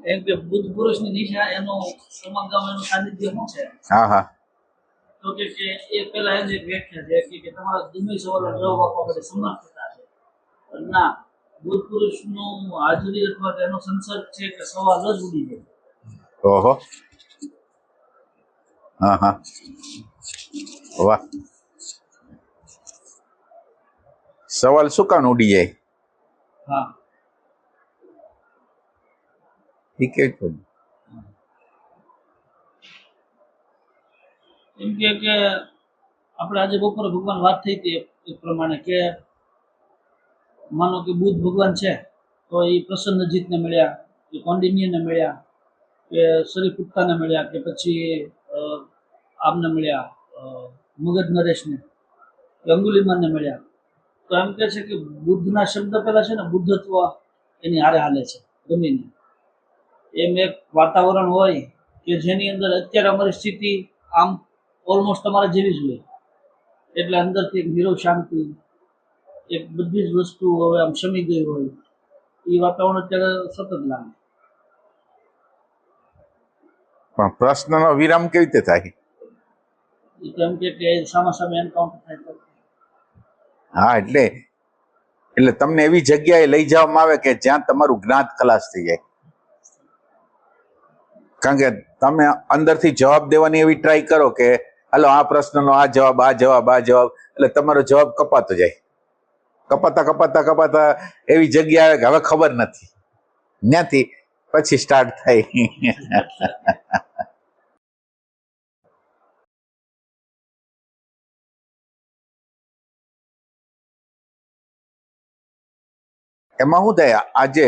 એમ કે બુદ્ધ પુરુષની દિશા એનો સમાગમ એનું સાનિધ્ય શું છે? હા હા તો કે એ પહેલા એની એક વ્યાખ્યા છે કે તમારા ગમે સવાલો જવાબ આપવા માટે સમર્થતા છે. પણ ના, બુદ્ધ પુરુષનું હાજરી અથવા તેનો સંસર્ગ છે કે સવાલ જ ઉડી જાય. ઓહો હા હા વાહ સવાલ શું કામ ઉડી જાય હા, ઠીક છે એમ કે આપણે આજે બપોરે ભગવાન વાત થઈ હતી એ પ્રમાણે કે માનો કે બુદ્ધ ભગવાન છે તો એ પ્રસન્નજીતને મળ્યા, કે કૌંડિન્યને મળ્યા, કે સરીપુત્તાને મળ્યા, કે પછી આમને મળ્યા મગધ નરેશને, કે અંગુલિમાનને મળ્યા. તો એમ કે છે કે બુદ્ધના શબ્દ પેલા છે ને બુદ્ધત્વ એની હારે હાલે છે ગમીને. એમ એક વાતાવરણ હોય કે જેની અંદર અત્યારે અમારી સ્થિતિ આમ ઓલમોસ્ટ તમારા જેવી જ હોય, એટલે અંદરથી એક નીરવ શાંતિ, એક બધી જ વસ્તુ હવે આમ શમી ગઈ હોય એ વાતાવરણ અત્યારે સતત લાગે. પણ પ્રશ્નનો વિરામ કેવી રીતે થાય? એ તો એમ કે સામા સામે એન્કાઉન્ટર થાય તો. હા એટલે તમને એવી જગ્યાએ લઈ જવામાં આવે કે જ્યાં તમારું જ્ઞાત ખલાસ થઈ જાય, કારણ કે તમે અંદરથી જવાબ દેવાની એવી ટ્રાય કરો કે હાલો આ પ્રશ્નનો આ જવાબ એટલે તમારો જવાબ કપાતો જાય, કપાતા એવી જગ્યા આવે કે હવે ખબર નથી, ત્યાંથી પછી સ્ટાર્ટ થાય. એમાં શું થાય, આજે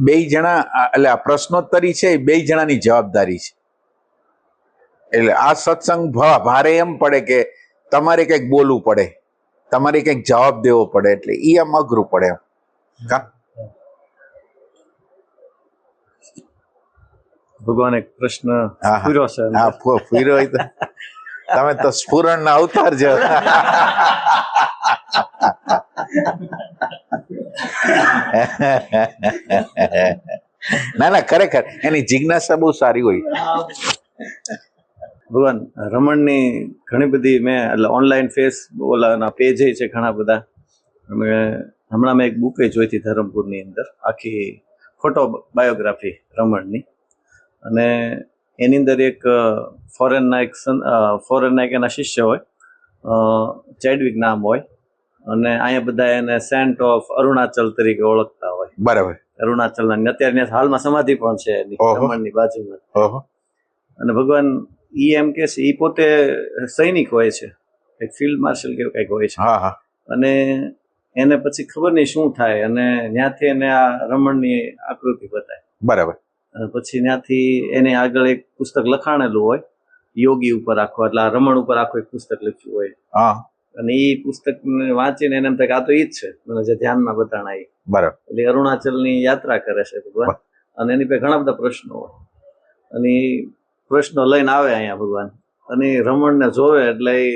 બે જણા એટલે આ પ્રશ્નોત્તરી છે એ બે જણાની જવાબદારી છે. એટલે આ સત્સંગ ભારે એમ પડે કે તમારે કંઈક બોલવું પડે, તમારે કંઈક જવાબ દેવો પડે, એટલે એ આમ અઘરું પડે એમ. ભગવાન એક પ્રશ્ન પૂર્યો છે. હા પૂર્યો હોય તો તમે તો સ્ફુરણ ના અવતાર છો. ના ખરેખર એની જિજ્ઞાસા બહુ સારી હોય. ભગવાન રમણની ઘણી બધી મેં એટલે ઓનલાઈન ઓલાના પેજ છે ઘણા બધા. હમણાં મેં એક બુક જોઈ હતી ધરમપુરની અંદર, આખી ફોટો બાયોગ્રાફી રમણની, અને એની અંદર એક ફોરેનના એક એના શિષ્ય હોય, ચેડવિક નામ હોય, અને અહીંયા બધા એને સેન્ટ ઓફ અરુણાચલ તરીકે ઓળખતા હોય. બરાબર. અરુણાચલના અત્યારે હાલમાં સમાધિ પણ છે રમણની બાજુમાં. અને ભગવાન એમ કે છે એ પોતે સૈનિક હોય છે, એક ફિલ્ડ માર્શલ કે કંઈક હોય છે. અને એને પછી ખબર નહીં શું થાય, અને ત્યાંથી એને આ રમણની આકૃતિ બતાય. બરાબર. પછી ત્યાંથી એને આગળ એક પુસ્તક લખાણેલું હોય યોગી ઉપર આખો, એટલે આ રમણ ઉપર આખું એક પુસ્તક લખ્યું હોય. અને એ પુસ્તક વાંચીને એને એમ થાય કે આ તો ઈ જ છે મને જે ધ્યાનમાં બતાણા એ. બરાબર. એટલે અરુણાચલની યાત્રા કરે છે ભગવાન, અને એની પાસે ઘણા બધા પ્રશ્નો હોય, અને પ્રશ્નો લઈને આવે અહીંયા ભગવાન, અને રમણને જોવે એટલે એ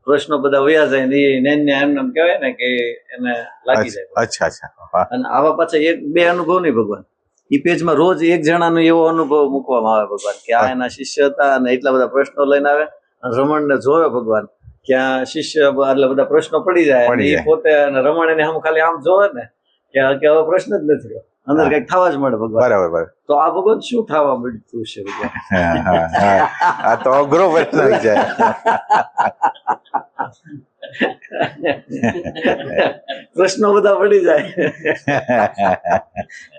પ્રશ્નો બધા વયા જાય ને એમને એમને કહેવાય ને કે એને લાગી જાય. અચ્છા. અને આવા પાછા એક બે અનુભવ નહીં ભગવાન, એ પેજમાં રોજ એક જણાનો એવો અનુભવ મૂકવામાં આવે ભગવાન કે આ એના શિષ્ય હતા અને એટલા બધા પ્રશ્નો લઈને આવે, અને રમણને જોવે ભગવાન કે આ શિષ્ય એટલા બધા પ્રશ્નો પડી જાય, અને એ પોતે રમણ એને આમ ખાલી આમ જોવે ને કે હવે પ્રશ્ન જ નથી, અંદર કઈક થવા જ મળે ભગવાન. બરાબર. તો આ ભગવાન શું થવા મળતું છે ભગવાન? આ તો અઘરો પ્રશ્ન છે. પ્રશ્નો બધા પડી જાય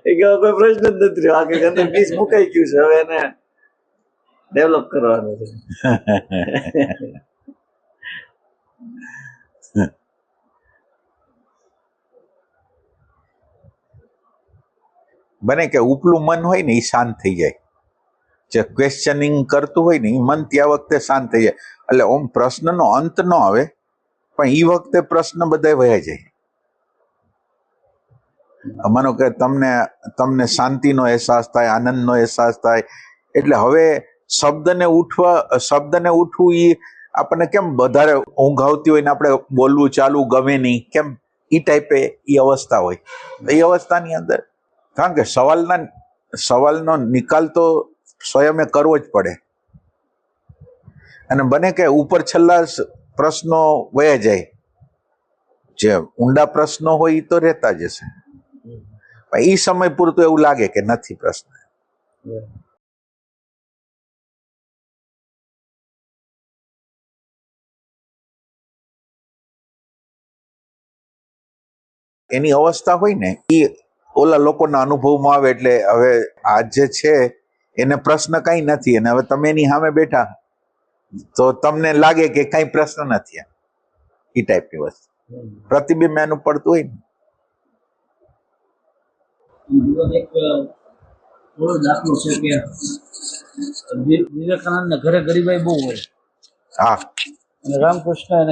એ કોઈ પ્રશ્ન જ નથી રહ્યો, આગળ અંદર પીસ મુકાઈ ગયું છે, હવે એને ડેવલપ કરવાનું છે. બને કે ઉપલું મન હોય ને એ શાંત થઈ જાય, જે ક્વેશ્ચનિંગ કરતું હોય ને એ મન ત્યાં વખતે શાંત થઈ જાય, એટલે ઓમ પ્રશ્નનો અંત ન આવે પણ એ વખતે પ્રશ્ન બધા વયા જાય. માનો કે તમને શાંતિનો અહેસાસ થાય, આનંદનો અહેસાસ થાય, એટલે હવે શબ્દને ઉઠવું એ આપણને કેમ વધારે ઊંઘ આવતી હોય ને આપણે બોલવું ચાલવું ગમે નહીં, કેમ એ ટાઈપે એ અવસ્થા હોય. એ અવસ્થાની અંદર કારણ કે સવાલના સવાલનો નિકાલ તો સ્વયં કરવો જ પડે, અને બને કે ઉપર છેલ્લા પ્રશ્નો વયા જાય, જે ઊંડા પ્રશ્નો હોય એ તો રહેતા જ હશે, પણ એ સમય પૂરતું એવું લાગે કે નથી પ્રશ્ન. એની અવસ્થા હોય ને એ ઓલા લોકોના અનુભવમાં આવે, એટલે હવે આ જે છે એને પ્રશ્ન કઈ નથી, અને હવે તમે એની સામે બેઠા તો તમને લાગે કે કઈ પ્રશ્ન નથી, એ ટાઈપની વસ્તુ પ્રતિબિંબ એનું પડતું હોય ને. એક થોડો દાખલો છે કે વિવેકાનંદ ઘરે ગરીબાઈ બહુ હોય, હા, અને રામકૃષ્ણ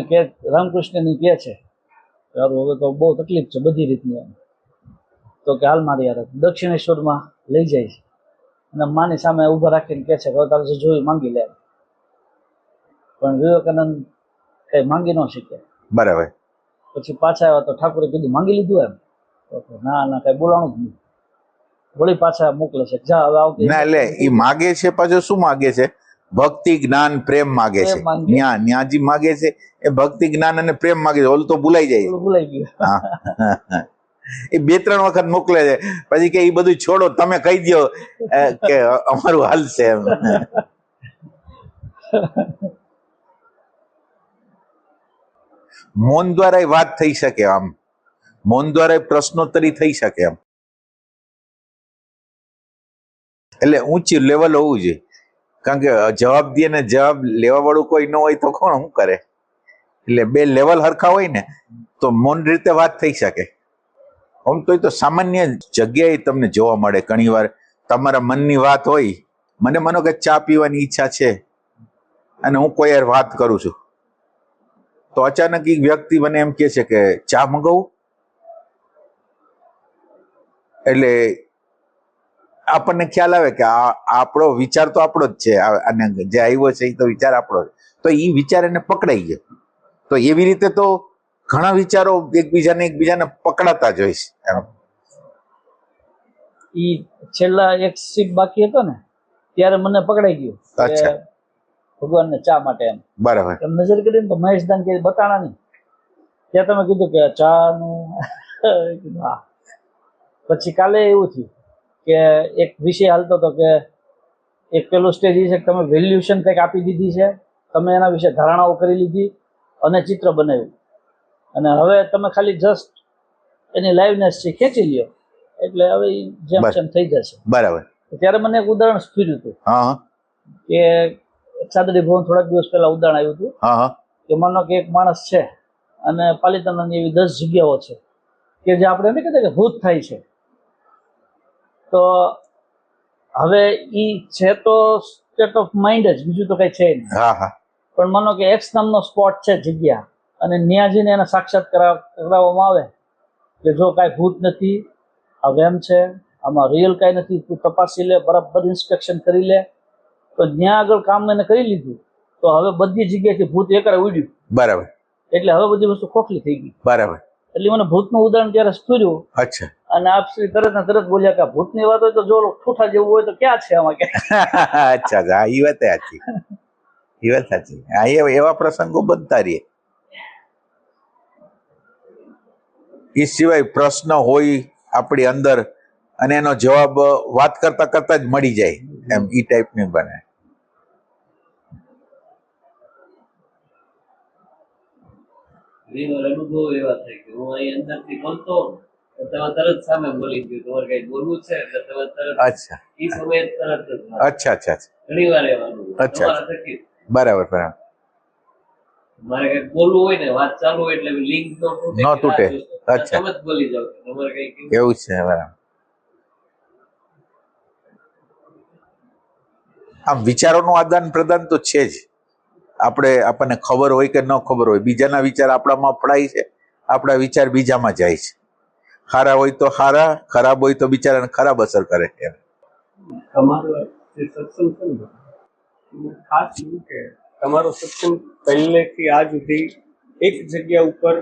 કહે છે સારું હવે તો બહુ તકલીફ છે બધી રીતની, તો કે હાલ મારી યાર દક્ષિણેશ્વરમાં લઈ જાય છે, અને માની સામે ઊભા રાખીને કહે છે કે હવે તારે જે જોયું માંગી લે, પણ વિવેકાનંદ કઈ માંગી ન શક્યા. બરાબર. પછી પાછા આવ્યા તો ઠાકોરે કીધું માંગી લીધું એમ, તો ના ના કઈ બોલાણું જ નહીં, વળી પાછા મોકલે છે જા હવે આવતી. ના એટલે એ માગે છે પાછું શું માગે છે? ભક્તિ, જ્ઞાન, પ્રેમ માગે છે. ન્યાજી માગે છે એ ભક્તિ, જ્ઞાન અને પ્રેમ માગે છે. ઓલું તો ભૂલાઈ જાય, ભૂલાઈ ગયું. એ 2-3 વખત મોકલે છે, પછી કે એ બધું છોડો, તમે કહી દો કે અમારું હાલ છે એમ. મૌન દ્વારા વાત થઈ શકે, આમ મૌન દ્વારા પ્રશ્નોત્તરી થઈ શકે એમ, એટલે ઊંચી લેવલ હોવું જોઈએ, કારણ કે જવાબ દે ને જવાબ લેવા વાળું કોઈ ન હોય તો કોણ શું કરે, એટલે 2 લેવલ હરખા હોય ને તો મૌન રીતે વાત થઈ શકે. આમ તો સામાન્ય જગ્યાએ તમને જોવા મળે ઘણી વાર, તમારા મનની વાત હોય, મને માનો કે ચા પીવાની ઈચ્છા છે અને હું કોઈ યાર વાત કરું છું, તો અચાનક એક વ્યક્તિ મને એમ કહે છે કે ચા મંગાવું, એટલે આપણને ખ્યાલ આવે કે આ આપણો વિચાર તો આપણો જ છે, અને જે આવ્યો છે એ તો વિચાર આપણો, તો એ વિચાર એને પકડાઈ ગયો. તો એવી રીતે તો ઘણા વિચારો એકબીજાને પકડાતા જ હોય છે. ઈ છેલ્લા એક સીટ બાકી હતો ને ત્યારે મને પકડાઈ ગયું કે ભગવાનને ચા માટે એમ. બરાબર. એમ નજર કરીને તો મહેશદાન કે બતાણા નહીં, ત્યાં તમે કીધું કે ચા નું. પછી કાલે એવું થયું કે એક વિષય હાલતો હતો કે એક પેલો સ્ટેજ છે કે તમે વેલ્યુશન કંઈક આપી દીધી છે, તમે એના વિશે ધારણાઓ કરી લીધી અને ચિત્ર બનાવ્યું, અને હવે તમે ખાલી જસ્ટ એની લાઈવનેસ છે ખેંચી લ્યો, એટલે હવે જેમ તેમ થઈ જશે. બરાબર. ત્યારે મને એક ઉદાહરણ સ્ફીર્યું હતું કે સાદડી ભવન થોડાક દિવસ પહેલા ઉદાહરણ આવ્યું હતું કે માનો કે એક માણસ છે અને પાલિતાણાની એવી 10 જગ્યાઓ છે કે જે આપણે નથી કહેતા કે ભૂત થાય છે, તો હવે ઈ છે તો સ્ટેટ ઓફ માઇન્ડ જ, બીજું તો કઈ છે નહીં. પણ માનો કે એક્સ નામનો સ્પોટ છે જગ્યા, અને ત્યાં જઈને એને સાક્ષાત કરાવવામાં આવે કે જો કાંઈ ભૂત નથી, આ વેમ છે, આમાં રિયલ કાંઈ નથી, તું તપાસી લે, બરાબર ઇન્સ્પેક્શન કરી લે, તો ત્યાં આગળ કામ એને કરી લીધું, તો હવે બધી જગ્યાએથી ભૂત એકરે ઉડ્યું. બરાબર. એટલે હવે બધી વસ્તુ ખોખલી થઈ ગઈ. બરાબર. એટલે મને ભૂતનું ઉદાહરણ ત્યારે સ્ફૂર્યું. અચ્છા. અને આપ શ્રી તરત ને તરત બોલ્યા કે ભૂતની વાત હોય તો જો ઠૂઠા જેવું હોય તો ક્યાં છે આમાં કે. અચ્છા, એ વાત સાચી, એ વાત સાચી. એવા પ્રસંગો બનતા રહીએ. એ સિવાય પ્રશ્ન હોય આપણી અંદર અને એનો જવાબ વાત કરતા કરતા જ મળી જાય એમ, ઈ ટાઈપની બને. અનુભવ એવા થાય કે હું અહીં અંદરથી બોલતો તમે તરત સામે બોલી ગયું, તમારે કઈ બોલવું છે એટલે તમે તરત. અચ્છા. ઈ સમયે તરત જ. અચ્છા. ઘણી વાર એવા અનુભવ. અચ્છા. બરાબર. મારે કઈ બોલવું હોય ને, વાત ચાલુ હોય એટલે લિંક ન તૂટે. અચ્છા. તમે જ બોલી જાવ, તમારે કઈ એવું છે. બરાબર. આમ વિચારોનું આદાન પ્રદાન તો છે જ, આપણને ખબર હોય કે ન ખબર હોય, બીજાના વિચાર આપણામાં અપડાય છે, આપણા વિચાર બીજામાં જાય છે. સારા હોય તો સારા, ખરાબ હોય તો બિચારાને ખરાબ અસર કરે છે. તમારો જે સત્સંગ છે ને, ખાસ એવું કે તમારો સત્સંગ પહેલેથી આજ સુધી એક જગ્યા ઉપર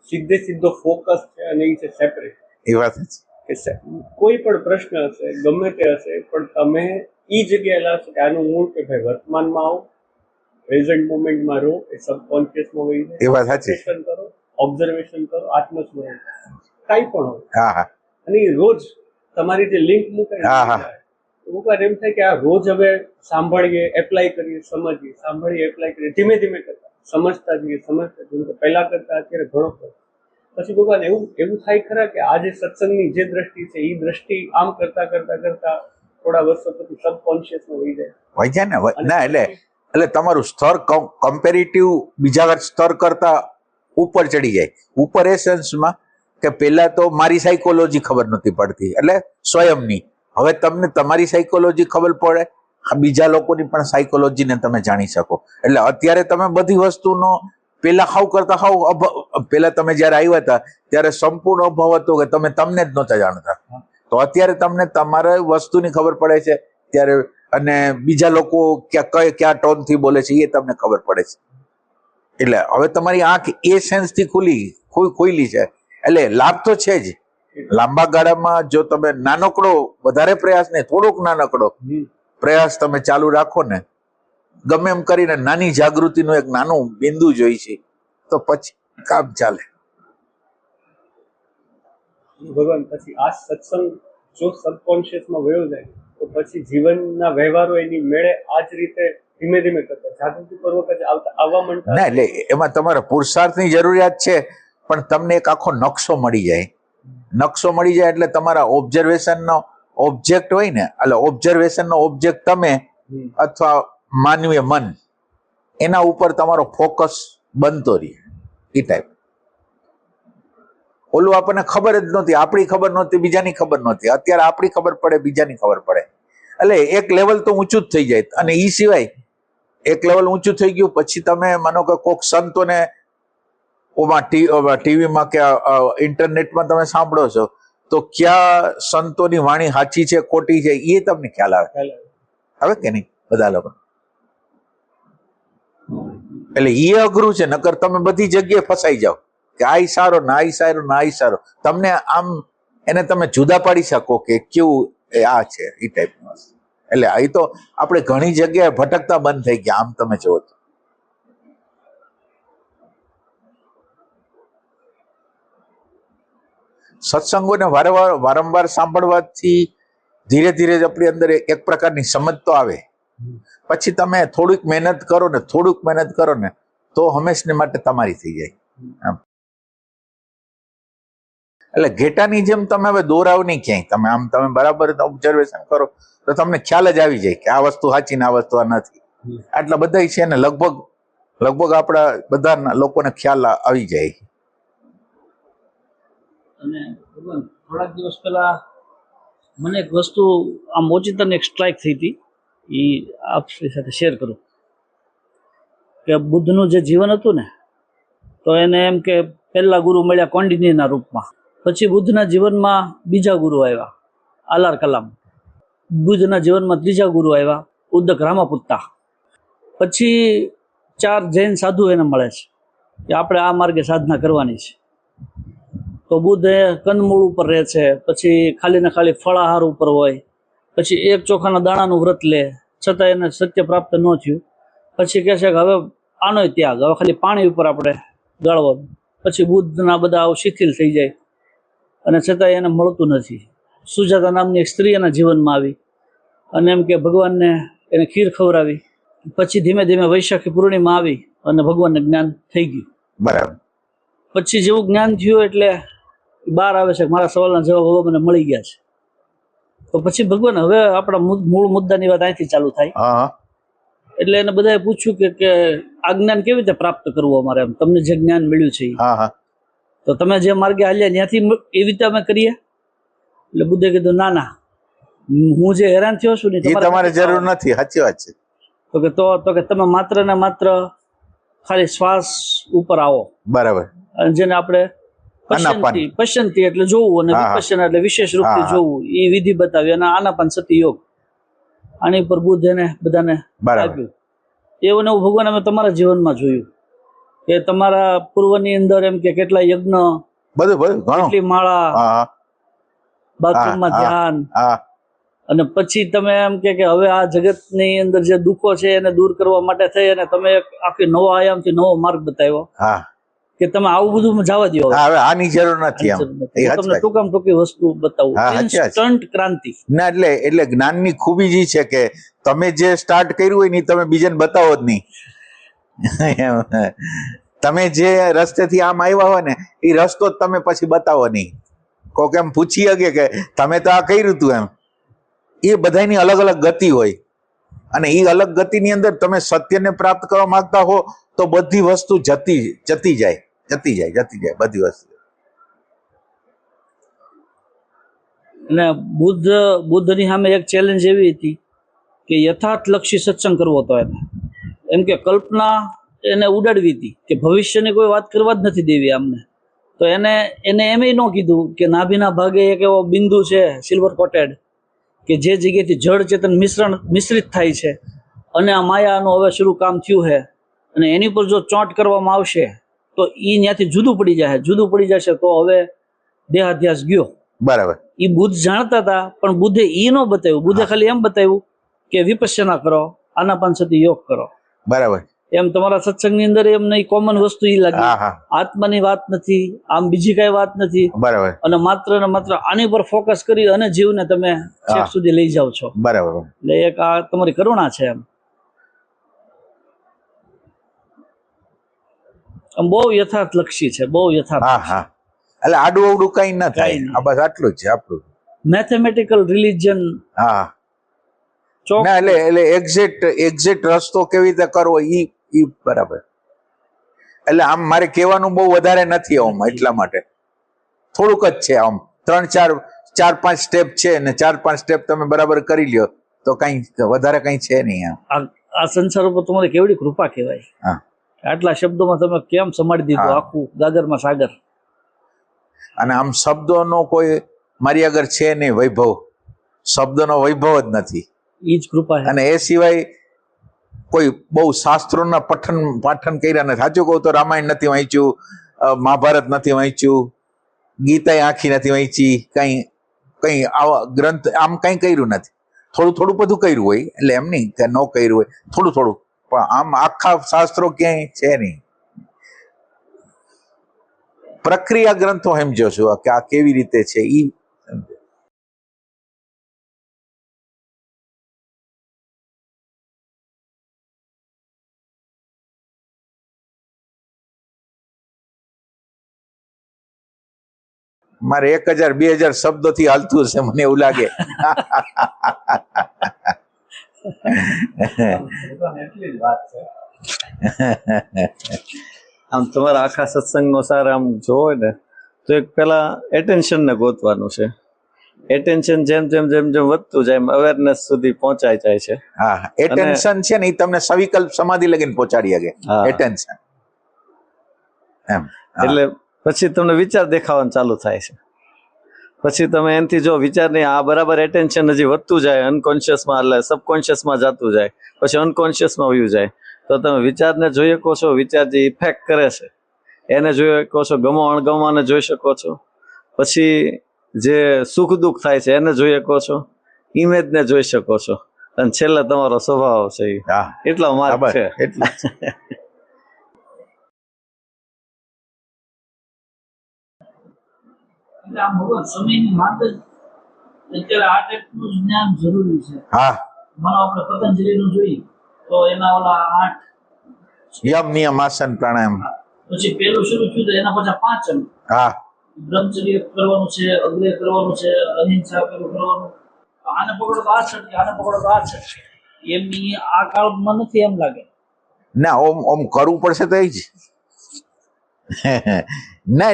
સીધો ફોકસ છે, અને એ છે સેપરેટ. એ વાત છે કે કે કોઈ પણ પ્રશ્ન હશે, ગમે તે હશે, પણ તમે એ જગ્યાએ લાવશો કે આનું મૂળ કે ભાઈ વર્તમાનમાં આવો, પ્રેઝન્ટ મોમેન્ટમાં રહો, એ સબકોન્શિયસમાં વહી જાય. એ વાત સાચી. Observation કરો, ઓબ્ઝર્વેશન કરો, આત્મસ્મરણ કરો, કાંઈ પણ હોય. હા હા અને એ રોજ તમારી જે લિંક મુકાય હા, હા. અમુક વાર એમ થાય કે આ રોજ હવે સાંભળીએ, એપ્લાય કરીએ, સમજીએ, સાંભળીએ, એપ્લાય કરીએ, ધીમે ધીમે કરતા સમજતા જઈએ. તો પહેલા કરતા અત્યારે ઘણો ફરક. પછી ભગવાન એવું થાય ખરા કે આ જે સત્સંગની જે દ્રષ્ટિ છે એ દ્રષ્ટિ આમ કરતા કરતા કરતા થોડા વર્ષો પછી સબકોન્શિયસમાં વહી જાય. હોય છે ને ના એટલે તમારું સ્તર કમ્પેરેટિવ બીજા સ્તર કરતા ઉપર ચડી જાય. ઉપર એ સેન્સમાં કે પહેલા તો મારી સાયકોલોજી ખબર નથી પડતી, એટલે સ્વયંની. હવે તમને તમારી સાયકોલોજી ખબર પડે, બીજા લોકોની પણ સાયકોલોજીને તમે જાણી શકો. એટલે અત્યારે તમે બધી વસ્તુનો પેલા હાવ કરતા હાવ પેલા તમે જયારે આવ્યા હતા ત્યારે સંપૂર્ણ અભાવ હતો કે તમે તમને જ નહોતા જાણતા. તો અત્યારે તમને તમારે વસ્તુની ખબર પડે છે ત્યારે, અને બીજા લોકો ક્યાં ટોનથી બોલે છે એ તમને ખબર પડે છે. એટલે હવે તમારી આંખ એ સેન્સથી ખુલી છે. એટલે લાભ તો છે જ. લાંબા ગાળામાં જો તમે નાનકડો વધારે પ્રયાસ નહીં, થોડોક નાનકડો પ્રયાસ તમે ચાલુ રાખો ને, ગમે એમ કરીને નાની જાગૃતિનું એક નાનું બિંદુ જોઈ છે તો પછી કામ ચાલે. ભગવાન પછી આ સત્સંગ જો સબકોન્શિયસમાં વયો જાય તો પછી જીવનના વ્યવહારો એની મેળે આ જ રીતે ધીમે ધીમે કરતા જાગૃતિપૂર્વક જ આવવા માંડતા. ના એટલે એમાં તમારા પુરુષાર્થની જરૂરિયાત છે, પણ તમને એક આખો નકશો મળી જાય. નકશો મળી જાય એટલે તમારા ઓબ્ઝર્વેશનનો ઓબ્જેક્ટ હોય ને, એટલે ઓબ્ઝર્વેશનનો ઓબ્જેક્ટ તમે અથવા માનવીય મન, એના ઉપર તમારો ફોકસ બનતો રહે. એ ટાઈપ. ઓલું આપણને ખબર જ નહોતી, આપણી ખબર નહોતી, બીજાની ખબર નહોતી. અત્યારે આપણી ખબર પડે, બીજાની ખબર પડે. એટલે એક લેવલ તો ઊંચું જ થઈ જાય. અને એ સિવાય એક લેવલ ઊંચું થઈ ગયું પછી તમે માનો કે કોઈક સંતોને ટીવીમાં કે ઇન્ટરનેટમાં તમે સાંભળો છો તો ક્યાં સંતોની વાણી સાચી છે ખોટી છે એ તમને ખ્યાલ આવે કે નહીં બધા લોકો. એટલે એ અઘરું છે. નકર તમે બધી જગ્યાએ ફસાઈ જાઓ કે આ સારો ને આ સારો ને આ સારો. તમને આમ એને તમે જુદા પાડી શકો કે કેવું આ છે એ ટાઈપનું. એટલે એ તો આપણે ઘણી જગ્યાએ ભટકતા બંધ થઈ ગયા. આમ તમે જુઓ તો સત્સંગોને વારંવાર સાંભળવાથી ધીરે ધીરે આપણી અંદર એક પ્રકારની સમજ તો આવે. પછી તમે થોડુંક મહેનત કરો ને તો હંમેશને માટે તમારી થઈ જાય. એટલે ઘેટાની જેમ તમે હવે દોરાવ નહીં ક્યાંય. તમે બરાબર ઓબ્ઝર્વેશન કરો તો તમને ખ્યાલ જ આવી જાય કે આ વસ્તુ સાચી ને આ વસ્તુ આ નથી. આટલા બધા છે ને લગભગ આપણા બધા લોકોને ખ્યાલ આવી જાય. અને થોડાક દિવસ પહેલા મને એક વસ્તુ આમ ઓચિંતાને એક સ્ટ્રાઇક થઈ હતી, એ આપની સાથે શેર કરું કે બુદ્ધનું જે જીવન હતું ને, તો એને એમ કે પહેલા ગુરુ મળ્યા કોંડિન્યના રૂપમાં, પછી બુદ્ધના જીવનમાં બીજા ગુરુ આવ્યા આલાર કલામ, બુદ્ધના જીવનમાં ત્રીજા ગુરુ આવ્યા ઉદ્દક રામાપુત્તા, પછી 4 જૈન સાધુ એને મળે છે કે આપણે આ માર્ગે સાધના કરવાની છે. તો બુદ્ધ કંદમૂળ ઉપર રહે છે, પછી ખાલી ને ખાલી ફળાહાર ઉપર હોય, પછી 1 ચોખાના દાણાનું વ્રત લે, છતાં એને સત્ય પ્રાપ્ત ન થયું. પછી કહે છે કે હવે આનોય ત્યાગ, હવે ખાલી પાણી ઉપર આપણે ગાળવાનું. પછી બુદ્ધના બધા શિથિલ થઈ જાય અને છતાં એને મળતું નથી. સુજાતા નામની એક સ્ત્રી એના જીવનમાં આવી અને એમ કે ભગવાનને એને ખીર ખવડાવી. પછી ધીમે ધીમે વૈશાખી પૂર્ણિમા આવી અને ભગવાનને જ્ઞાન થઈ ગયું. બરાબર. પછી જેવું જ્ઞાન થયું એટલે બહાર આવે છે મારા સવાલના જવાબ હવે મને મળી ગયા છે. તો પછી ભગવાન હવે આપણા મૂળ મુદ્દાની વાત અહીંથી ચાલુ થાય. એટલે એને બધાએ પૂછ્યું કે આ જ્ઞાન કેવી રીતે પ્રાપ્ત કરવું અમારે, એમ તમને જે જ્ઞાન મળ્યું છે તો તમે જે માર્ગે હાલ્યા ત્યાંથી એવી રીતે અમે કરીએ. એટલે બુદ્ધે કીધું ના, હું જે હેરાન થયો છું ને તમારે જરૂર નથી. સાચી વાત છે. તો કે તમે માત્ર ને માત્ર ખાલી શ્વાસ ઉપર આવો. બરાબર. અને જેને આપણે પશ્યંતી એટલે જોવું અને વિપશ્યના એટલે વિશેષ રૂપથી જોવું, એ વિધિ બતાવી. અને આનાપાન સતી યોગ, આની પર બુદ્ધ એને બધાને આપ્યું. એવું ને એવું ભગવાન અમે તમારા જીવનમાં જોયું કે તમારા પૂર્વની અંદર એમ કે કેટલા યજ્ઞ, કેટલી માળા, બાથરૂમમાં હા, ધ્યાન, હા અને પછી તમે એમ કે હવે આ જગતની અંદર જે દુઃખો છે એને દૂર કરવા માટે થઈ અને તમે એક આખી નવો આયામથી નવો માર્ગ બતાવ્યો હા કે તમે આવું બધું જવા દો. હા, હવે આની જરૂર નથી આમ. હું એ તમને સાચી વાત. ટૂંકામાં ટૂંકી વસ્તુ બતાવું. હા, સાચી વાત. ઇન્સ્ટન્ટ ક્રાંતિ. ના એટલે જ્ઞાનની ખૂબી જ ઈ છે કે તમે જે સ્ટાર્ટ કર્યું હોય ને ઈ તમે બીજાને બતાવો જ નહીં. તમે જે રસ્તેથી આમ આવ્યા હોય ને એ રસ્તો જ તમે પછી બતાવો નહીં. કોક એમ પૂછી શકે કે તમે તો આ કર્યું તું એમ. એ બધાની અલગ અલગ ગતિ હોય અને એ અલગ ગતિની અંદર તમે સત્યને પ્રાપ્ત કરવા માંગતા હો તો બધી વસ્તુ જતી જાય બધી વસ્તુ. અને બુદ્ધની સામે એક ચેલેન્જ એવી હતી કે યથાર્થલક્ષી સત્સંગ કરવો હતો એને. એમ કે કલ્પના એને ઉડાડવી હતી કે ભવિષ્યની કોઈ વાત કરવા જ નથી દેવી આમને. તો એને એમ ન કીધું કે નાભીના ભાગે એક એવો બિંદુ છે સિલ્વર કોટેડ કે જે જગ્યાએથી જળ ચેતન મિશ્રિત થાય છે અને આ માયાનું હવે શરૂ કામ થયું છે અને એની પર જો ચોંટ કરવામાં આવશે તો એ ત્યાંથી જુદું પડી જશે તો હવે દેહાધ્યાસ ગયો. બરાબર. એ બુદ્ધ જાણતા હતા પણ બુદ્ધે એ ન બતાવ્યું. બુદ્ધે ખાલી એમ બતાવ્યું કે વિપશ્યના કરો, આનાપાનસતિ યોગ કરો. બરાબર. એમ તમારા સત્સંગની અંદર એમ નહીં કોમન વસ્તુ એ લાગી. હા હા આત્માની વાત નથી, આમ બીજી કઈ વાત નથી. બરાબર. અને માત્ર ને માત્ર આની પર ફોકસ કરી અને જીવને તમે છેક સુધી લઈ જાઓ છો. બરાબર. એટલે એક આ તમારી કરુણા છે એમ. આમ બહુ યથાર્થલક્ષી છે, બહુ યથાર્થ. હા હા એટલે આડું અવડું કઈ ન થાય. કાંઈ નહીં. આ બસ આટલું જ છે આપણું. Mathematical religion. હા ના એટલે એક્ઝેક્ટ રસ્તો કેવી રીતે કરવો ઈ બરાબર. એટલે આમ મારે કહેવાનું બહુ વધારે નથી આમ, એટલા માટે થોડુંક જ છે આમ. 3-4-5 સ્ટેપ છે ને 4-5 સ્ટેપ તમે બરાબર કરી લ્યો તો કઈ વધારે કઈ છે નહીં આમ. આ સંસાર ઉપર તમારી કેવડી કૃપા કહેવાય. હા આટલા શબ્દોમાં તમે કેમ સમાડી દીધું હા. આખું ગાગરમાં સાગર. અને આમ શબ્દોનો કોઈ મારી આગળ છે નહીં વૈભવ. શબ્દનો વૈભવ જ નથી. એ જ કૃપા છે. અને એ સિવાય કોઈ બહુ શાસ્ત્રોના પાઠન કર્યા નથી. સાચું કહું તો રામાયણ નથી વાંચ્યું, મહાભારત નથી વાંચ્યું, ગીતા આખી નથી વાંચી, કઈ આવા ગ્રંથ આમ કઈ કર્યું નથી. થોડું બધું કર્યું હોય એટલે એમ નહીં કે ન કર્યું હોય, થોડું પણ આમ આખા શાસ્ત્રો ક્યાંય છે નહીં. પ્રક્રિયા ગ્રંથો સમજો છો કે આ કેવી રીતે છે ઈ. મારે 1000-2000 શબ્દોથી હાલતું હશે મને એવું લાગે. આમ તમારા આખા સત્સંગનો સાર આમ જોવો ને તો એક પેલા એટેન્શન ને ગોતવાનું છે. એટેન્શન જેમ વધતું જાય એમ અવેરનેસ સુધી પહોંચાઈ જાય છે. હા એટેન્શન છે ને એ તમને સવિકલ્પ સમાધિ લગીને પહોંચાડી શકે. હા. એટેન્શન એમ. એટલે પછી તમને વિચાર દેખાવાનું ચાલુ થાય છે. પછી તમે એનાથી જો વિચાર નહીં, આ બરાબર એટેન્શન હજી વધતું જાય અનકોન્શિયસમાં, એટલે સબકોન્શિયસમાં જતું જાય, પછી અનકોન્શિયસમાં વયું જાય, તો તમે વિચારને જોઈ શકો છો. વિચાર જે ઇફેક્ટ કરે છે એને જોઈ શકો છો, ગમો અણગમાને જોઈ શકો છો. પછી જે સુખ દુઃખ થાય છે એને જોઈ શકો છો, ઇમેજને જોઈ શકો છો, અને છેલ્લે તમારો સ્વભાવ છે. હા એટલો માર્ગ બરાબર. છે. એટલું જ. એટલે આ ભગવાન સમયની માંગ જ અત્યારે આ ટાઈપનું જ જ્ઞાન જરૂરી છે. હા માનો આપણે પતંજલિનું જોઈએ તો એના ઓલા 8, યમ નિયમ આસન પ્રાણાયામ. પછી પેલું શરૂ થયું તો એના પાછા 5 અંગ. હા બ્રહ્મચર્ય કરવાનું છે, અગ્રહ કરવાનું છે, અહિંસા કરવાનું. આને પકડો તો આ છટકે, આને પકડો તો આ છટકે. એમની આ કાળમાં નથી એમ લાગે. ના ઓમ કરવું પડશે તો એ જ. ના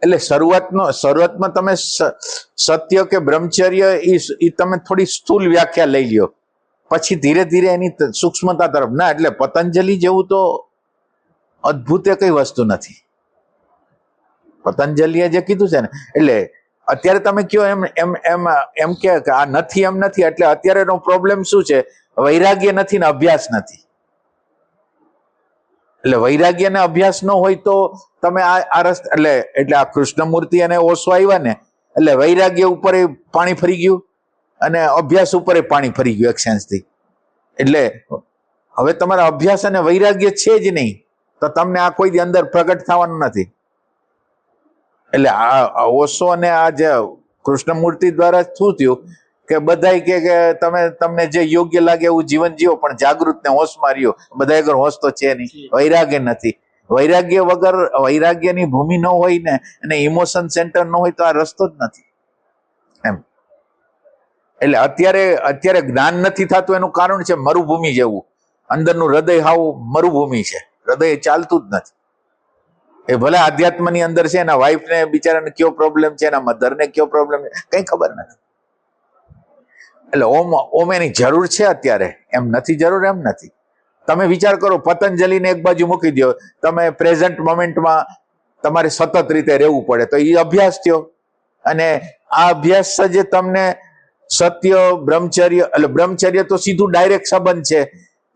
એટલે શરૂઆતમાં તમે સત્ય કે બ્રહ્મચર્ય ઈ તમે થોડી સ્થૂલ વ્યાખ્યા લઈ લ્યો, પછી ધીરે ધીરે એની સૂક્ષ્મતા તરફ. ના એટલે પતંજલિ જેવું તો અદ્ભુત કઈ વસ્તુ નથી. પતંજલિએ જે કીધું છે ને, એટલે અત્યારે તમે કયો એમ કે આ નથી એમ નથી, એટલે અત્યારેનો પ્રોબ્લેમ શું છે? વૈરાગ્ય નથી ને અભ્યાસ નથી. એટલે વૈરાગ્ય ને અભ્યાસ ન હોય તો તમે આ રસ્તે એટલે આ કૃષ્ણમૂર્તિ અને ઓશો આવ્યા ને એટલે વૈરાગ્ય ઉપર પાણી ફરી ગયું અને અભ્યાસ ઉપર પાણી ફરી ગયું એક સેન્સથી. એટલે હવે તમારા અભ્યાસ અને વૈરાગ્ય છે જ નહીં તો તમને આ કોઈ અંદર પ્રગટ થવાનું નથી. એટલે આ ઓશો અને આ જે કૃષ્ણમૂર્તિ દ્વારા શું થયું કે બધાય કે તમને જે યોગ્ય લાગે એવું જીવન જીવો, પણ જાગૃત ને હોશમાં રહ્યો. બધા આગળ હોશ તો છે નહીં, વૈરાગ્ય નથી. વૈરાગ્ય વગર, વૈરાગ્યની ભૂમિ ન હોય ને અને ઇમોશન સેન્ટર ન હોય તો આ રસ્તો જ નથી એમ. એટલે અત્યારે જ્ઞાન નથી થતું એનું કારણ છે મરુભૂમિ જેવું. અંદરનું હૃદય હાવ મરુભૂમિ છે, હૃદય ચાલતું જ નથી. એ ભલે આધ્યાત્મની અંદર છે, એના વાઈફને બિચારાને કયો પ્રોબ્લેમ છે, એના મધરને કયો પ્રોબ્લેમ છે, કઈ ખબર નથી. એટલે ઓમ એની જરૂર છે અત્યારે, એમ નથી જરૂર એમ નથી. તમે વિચાર કરો, પતંજલિને એક બાજુ મૂકી દો, તમે પ્રેઝન્ટ મોમેન્ટમાં તમારે સતત રીતે રહેવું પડે, તો એ અભ્યાસ થયો. અને આ અભ્યાસ જે તમને સત્ય, બ્રહ્મચર્ય, એટલે બ્રહ્મચર્ય તો સીધું ડાયરેક્ટ સંબંધ છે.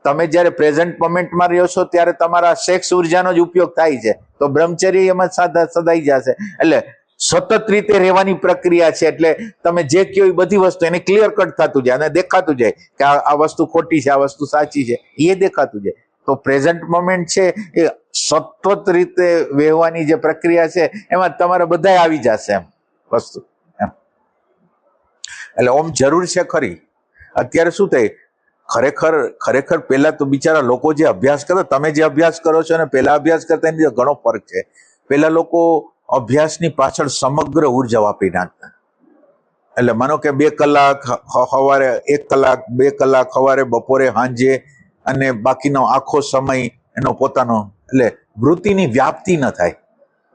તમે જયારે પ્રેઝન્ટ મોમેન્ટમાં રહ્યો છો ત્યારે તમારા સેક્સ ઉર્જાનો જ ઉપયોગ થાય છે, તો બ્રહ્મચર્ય એમાં સદાઈ જશે. એટલે સતત રીતે રહેવાની પ્રક્રિયા છે. એટલે તમે જે કહો એ બધી વસ્તુ એને ક્લિયર કટ થતું જાય અને દેખાતું જાય કે આ વસ્તુ ખોટી છે, આ વસ્તુ સાચી છે, એ દેખાતું જાય. તો પ્રેઝન્ટ મોમેન્ટ છે એ સતત રીતે વહેવાની જે પ્રક્રિયા છે એમાં તમારે બધા આવી જશે એમ વસ્તુ એમ. એટલે ઓમ જરૂર છે ખરી. અત્યારે શું થાય, ખરેખર પેલા તો બિચારા લોકો જે અભ્યાસ કરો, તમે જે અભ્યાસ કરો છો ને પેલા અભ્યાસ કરતા એની ઘણો ફરક છે. પેલા લોકો અભ્યાસની પાછળ સમગ્ર ઉર્જા વાપરી નાખતા. એટલે માનો કે 2 કલાક સવારે, 1 કલાક, 2 કલાક સવારે, બપોરે, સાંજે, અને બાકીનો આખો સમય એનો પોતાનો. એટલે વૃત્તિની વ્યાપ્તિ ન થાય,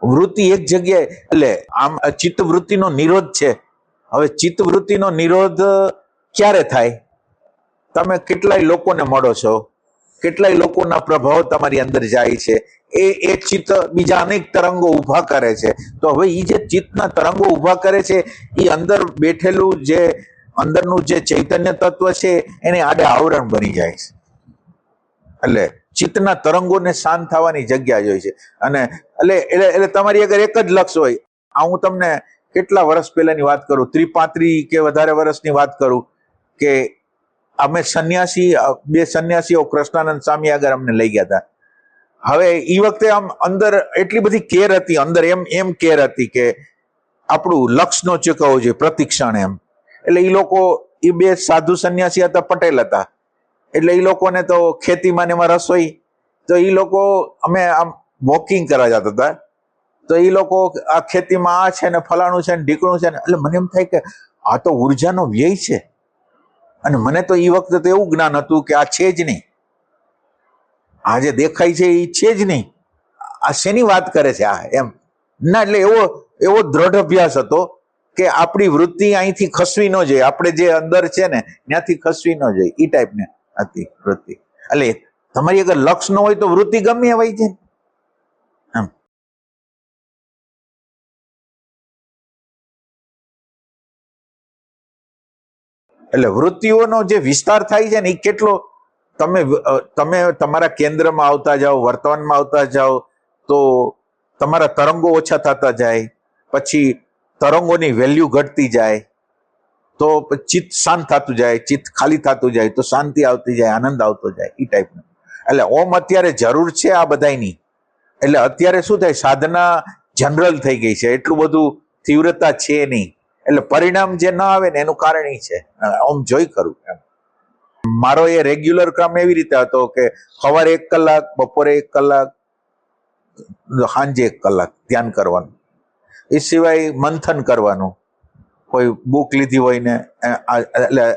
વૃત્તિ એક જગ્યાએ. એટલે આમ ચિત્ત વૃત્તિનો નિરોધ છે. હવે ચિત્ત વૃત્તિનો નિરોધ ક્યારે થાય? તમે કેટલાય લોકોને મળો છો, કેટલાય લોકોના પ્રભાવ તમારી અંદર જાય છે, એ ચિત્ત બીજા અનેક તરંગો ઉભા કરે છે. તો હવે એ જે ચિત્તના તરંગો ઉભા કરે છે એ અંદર બેઠેલું જે અંદરનું જે ચૈતન્ય તત્વ છે એને આડે આવરણ બની જાય છે. એટલે ચિત્તના તરંગોને શાંત થવાની જગ્યા જ હોય છે. અને એટલે તમારી અગર એક જ લક્ષ્ય હોય. આ હું તમને કેટલા વર્ષ પહેલાની વાત કરું, 30-35 કે વધારે વર્ષની વાત કરું, કે અમે બે સંન્યાસીઓ કૃષ્ણાનંદ સ્વામી આગળ અમને લઈ ગયા હતા. હવે એ વખતે આમ અંદર એટલી બધી કેર હતી, અંદર એમ કેર હતી કે આપણું લક્ષ્ય નો ચૂકવવું જોઈએ પ્રતિક્ષણ એમ. એટલે એ લોકો, એ 2 સાધુ સંન્યાસી હતા, પટેલ હતા. એટલે એ લોકોને તો ખેતીમાં ને એમાં રસ હોય, તો એ લોકો, અમે આમ વોકિંગ કરવા જતા હતા, તો એ લોકો આ ખેતીમાં આ છે ને ફલાણું છે ને ઢીકણું છે ને. એટલે મને એમ થાય કે આ તો ઉર્જાનો વ્યય છે. અને મને તો એ વખતે તો એવું જ્ઞાન હતું કે આ છે જ નહીં, આ જે દેખાય છે એ છે જ નહીં, આ શેની વાત કરે છે આ એમ ના. એટલે એવો દ્રઢ અભ્યાસ હતો કે આપણી વૃત્તિ અહીંથી ખસવી ન જોઈએ, આપણે જે અંદર છે ને ત્યાંથી ખસવી ન જોઈએ, એ ટાઈપની હતી વૃત્તિ. એટલે તમારી અગર લક્ષ્ય ન હોય તો વૃત્તિ ગમે હોય છે એમ. એટલે વૃત્તિઓનો જે વિસ્તાર થાય છે ને એ કેટલો, તમે તમારા કેન્દ્રમાં આવતા જાઓ, વર્તમાનમાં આવતા જાઓ, તો તમારા તરંગો ઓછા થતા જાય, પછી તરંગોની વેલ્યુ ઘટતી જાય, તો ચિત્ત શાંત થતું જાય, ચિત્ત ખાલી થતું જાય, તો શાંતિ આવતી જાય, આનંદ આવતો જાય, એ ટાઈપનું. એટલે ઓમ અત્યારે જરૂર છે આ બધાની. એટલે અત્યારે શું થાય, સાધના જનરલ થઈ ગઈ છે, એટલું બધું તીવ્રતા છે નહીં. એટલે પરિણામ જે ના આવે ને એનું કારણ એ છે. ઓમ જોઈ કરું એમ. મારો એ રેગ્યુલર કામ એવી રીતે હતો કે સવારે 1 કલાક, બપોરે 1 કલાક, સાંજે 1 કલાક ધ્યાન કરવાનું. એ સિવાય મંથન કરવાનું, કોઈ બુક લીધી હોય ને.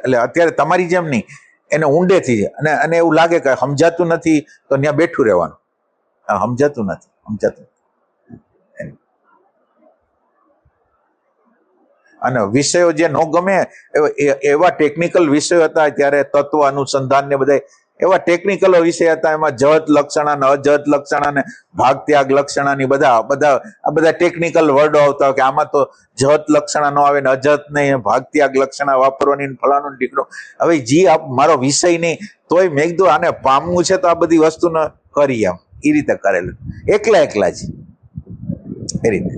એટલે અત્યારે તમારી જેમ નહીં, એને ઊંડેથી અને એવું લાગે કે સમજાતું નથી તો ત્યાં બેઠું રહેવાનું. સમજાતું નથી. અને વિષયો જે ન ગમે એવા ટેકનિકલ વિષયો હતા ત્યારે, તત્વ અનુસંધાન ને બધા એવા ટેકનિકલ વિષય હતા. એમાં જહત લક્ષણા ને અજહત લક્ષણા ને ભાગ ત્યાગ લક્ષણા ની બધા ટેકનિકલ વર્ડો આવતા કે આમાં તો જહત લક્ષણા ન આવે ને અજહત નહીં, ભાગ ત્યાગ લક્ષણા વાપરવાની, ફલાણું ઢીકણું. હવે જી મારો વિષય નહીં તોય મેં કીધું આને પામવું છે તો આ બધી વસ્તુ કરી એમ, એ રીતે કરેલું, એકલા જ એ રીતે.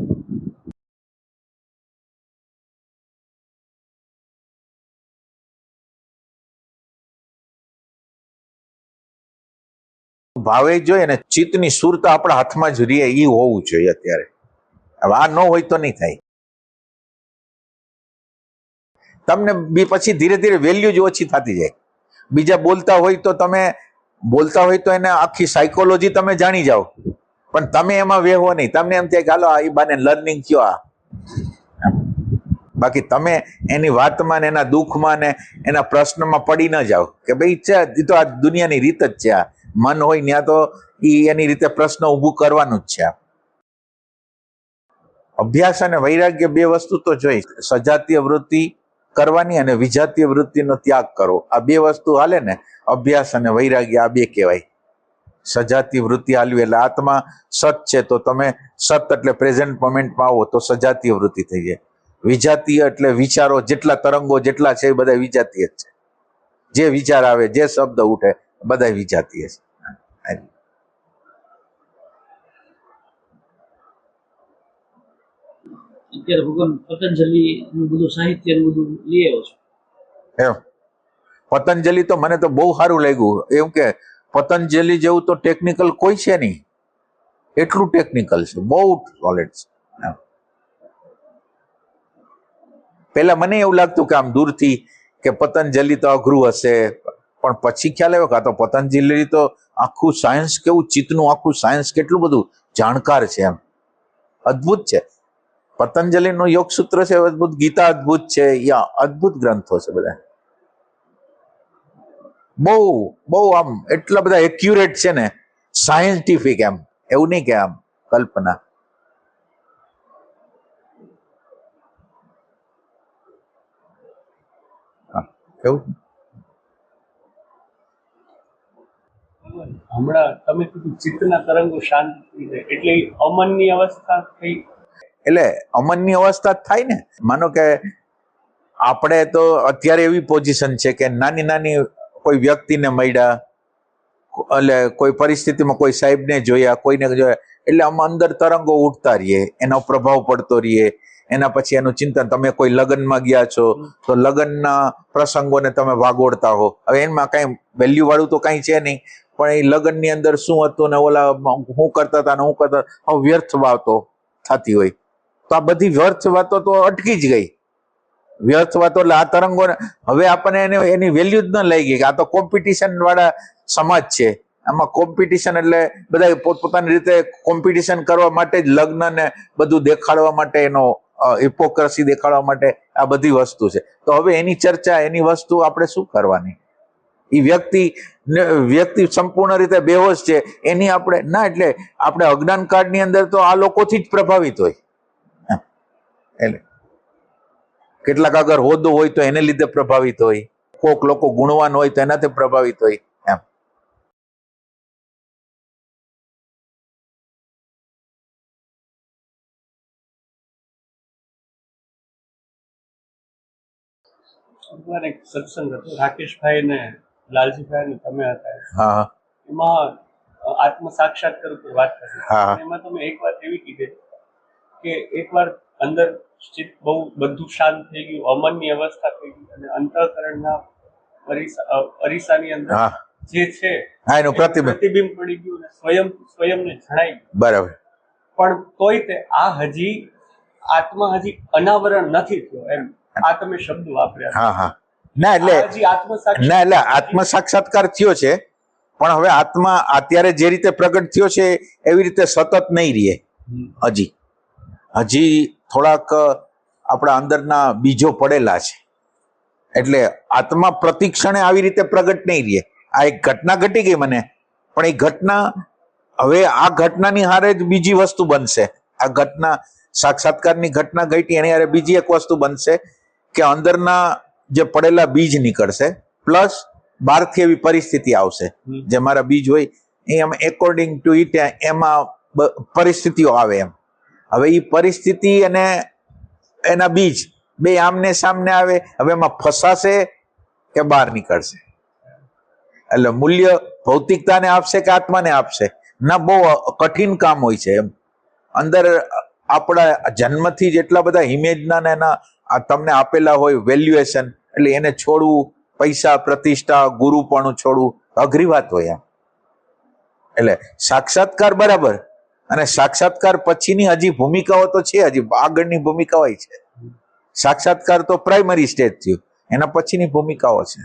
ભાવે જોઈએ ને ચિત્તની સુરતા આપણા હાથમાં જ રહે એ હોવું જોઈએ અત્યારે. હવે આ ન હોય તો નહીં થાય. તમને પછી ધીરે ધીરે વેલ્યુ જ ઓછી થતી જાય. બીજા બોલતા હોય તો તમે બોલતા હોય તો એને આખી સાયકોલોજી તમે જાણી જાઓ, પણ તમે એમાં વેહો નહીં. તમને એમ થાય કે હાલો આ બાને લર્નિંગ કયો આ. બાકી તમે એની વાતમાં ને એના દુઃખમાં ને એના પ્રશ્નમાં પડી ન જાઓ કે ભાઈ છે એ તો આ દુનિયાની રીત જ છે. આ મન હોય ત્યાં તો એની રીતે પ્રશ્ન ઊભું કરવાનું જ છે. અભ્યાસ અને વૈરાગ્ય બે વસ્તુ તો જોઈ. સજાતીય વૃત્તિ કરવાની અને વિજાતીય વૃત્તિનો ત્યાગ કરો. આ બે વસ્તુ હાલે ને, અભ્યાસ અને વૈરાગ્ય આ બે કહેવાય. સજાતીય વૃત્તિ હાલવી એટલે આત્મા સત છે તો તમે સત એટલે પ્રેઝન્ટ મોમેન્ટમાં આવો તો સજાતીય વૃત્તિ થઈ જાય. વિજાતીય એટલે વિચારો જેટલા તરંગો જેટલા છે એ બધા વિજાતીય જ છે. જે વિચાર આવે જે શબ્દ ઉઠે બધા વિજાતીય છે. અત્યારે ભગવાન પતંજલિ નું બધું સાહિત્ય નું બધું લઈ આવ્યો છે. એમ પતંજલિ તો મને તો બહુ સારું લાગ્યું. એમ કે પતંજલિ જેવું તો ટેકનિકલ કોઈ છે નહીં. એટલું ટેકનિકલ છે, બહુ સોલિડ છે. પેલા મને એવું લાગતું કે આમ દૂરથી કે પતંજલિ તો અઘરું હશે, પણ પછી ખ્યાલ આવ્યો કે આ તો પતંજલિ તો આખું સાયન્સ, કેવું ચિત્તનું આખું સાયન્સ કેટલું બધું જાણકાર છે. એમ અદ્ભુત છે. પતંજલિનું યોગ સૂત્ર છે અદ્ભુત, ગીતા અદ્ભુત છે, યા અદ્ભુત ગ્રંથો છે બધા. બહુ બહુ આમ એટલા બધા એક્યુરેટ છે ને, સાયન્ટિફિક. એમ એવું નહીં કે આમ કલ્પના. કેવું હમણાં તમે કીધું ચિત્તના તરંગો શાંત થઈ જાય એટલે અમનની અવસ્થા થઈ. એટલે અમનની અવસ્થા થાય ને. માનો કે આપણે તો અત્યારે એવી પોઝિશન છે કે નાની નાની કોઈ વ્યક્તિને મળ્યા, એટલે કોઈ પરિસ્થિતિમાં કોઈ સાહેબને જોયા, કોઈને જોયા, એટલે આમાં અંદર તરંગો ઉઠતા રહીએ, એનો પ્રભાવ પડતો રહીએ. એના પછી એનું ચિંતન. તમે કોઈ લગ્નમાં ગયા છો તો લગ્નના પ્રસંગોને તમે વાગોળતા હો. હવે એમાં કઈ વેલ્યુ વાળું તો કઈ છે નહીં, પણ એ લગ્નની અંદર શું હતું ને ઓલા શું કરતા હતા ને શું કરતા, હવે વ્યર્થ વાતો થતી હોય તો આ બધી વ્યર્થ વાતો તો અટકી જ ગઈ. વ્યર્થ વાતો એટલે આ તરંગોને હવે આપણને એની વેલ્યુ જ ન લઈ ગઈ કે આ તો કોમ્પિટિશન વાળા સમાજ છે. આમાં કોમ્પિટિશન એટલે બધા પોતપોતાની રીતે કોમ્પિટિશન કરવા માટે જ લગ્ન ને બધું દેખાડવા માટે, એનો હિપોક્રેસી દેખાડવા માટે આ બધી વસ્તુ છે. તો હવે એની ચર્ચા, એની વસ્તુ આપણે શું કરવાની? એ વ્યક્તિ સંપૂર્ણ રીતે બેહોશ છે એની આપણે ના, એટલે આપણે અજ્ઞાન કાળની અંદર તો આ લોકોથી જ પ્રભાવિત હોય. એટલે કેટલાક અગર હોદ્દો હોય તો એને લીધે પ્રભાવિત હોય, કોક લોકો ગુણવાન હોય તો એનાથી પ્રભાવિત હોય. એમ એક સત્સંગ હતો, રાકેશભાઈ ને લાલજીભાઈ ને તમે હતા. હા એમાં આત્મ સાક્ષાત્કાર ઉપર વાત કરી. હા. એમાં તમે એક વાત એવી કીધી કે એકવાર અંદર ચિત્ત બહુ બધું શાંત થઈ ગયું, અમનની અવસ્થા થઈ ગઈ અને અંતઃકરણના અરીસાની અંદર હા જે છે હા એનું પ્રતિબિંબ પડી ગયું અને સ્વયંને જણાઈ ગયું. બરાબર. પણ તોય તે આ હજી આત્મા હજી અનાવરણ નથી થયો. એમ આ તમે શબ્દ વાપર્યા. હા હા ના એટલે હજી ના એટલે આત્મ સાક્ષાત્કાર થયો છે, પણ હવે આત્મા અત્યારે જે રીતે પ્રગટ થયો છે એવી રીતે સતત નહીં રહે. હજી થોડાક આપણા અંદરના બીજો પડેલા છે, એટલે આત્મા પ્રતિક્ષણે આવી રીતે પ્રગટ નહીં રહે. આ એક ઘટના ઘટી ગઈ મને, પણ એ ઘટના હવે આ ઘટનાની હારે જ બીજી વસ્તુ બનશે. આ ઘટના સાક્ષાત્કારની ઘટના ઘટી એની હારે બીજી એક વસ્તુ બનશે કે અંદરના જે પડેલા બીજ નીકળશે, પ્લસ બહારથી એવી પરિસ્થિતિ આવશે જે મારા બીજ હોય એમ એકોર્ડિંગ ટુ ઇટ એમાં પરિસ્થિતિઓ આવે. એમ હવે એ પરિસ્થિતિ અને એના બીજ બે આમને સામને આવે. હવે એમાં ફસાશે કે બહાર નીકળશે. એટલે મૂલ્ય ભૌતિકતાને આપશે કે આત્માને આપશે? ના, બહુ કઠિન કામ હોય છે. એમ અંદર આપણા જન્મથી જ એટલા બધા ઇમેજના ને એના તમને આપેલા હોય વેલ્યુએશન, એટલે એને છોડવું, પૈસા, પ્રતિષ્ઠા, ગુરુપણું છોડવું અઘરી વાત હોય. એમ એટલે સાક્ષાત્કાર બરાબર, અને સાક્ષાત્કાર પછીની હજી ભૂમિકાઓ તો છે, હજી આગળની ભૂમિકાઓ છે. સાક્ષાત્કાર તો પ્રાઇમરી સ્ટેજ થયું, એના પછીની ભૂમિકાઓ છે.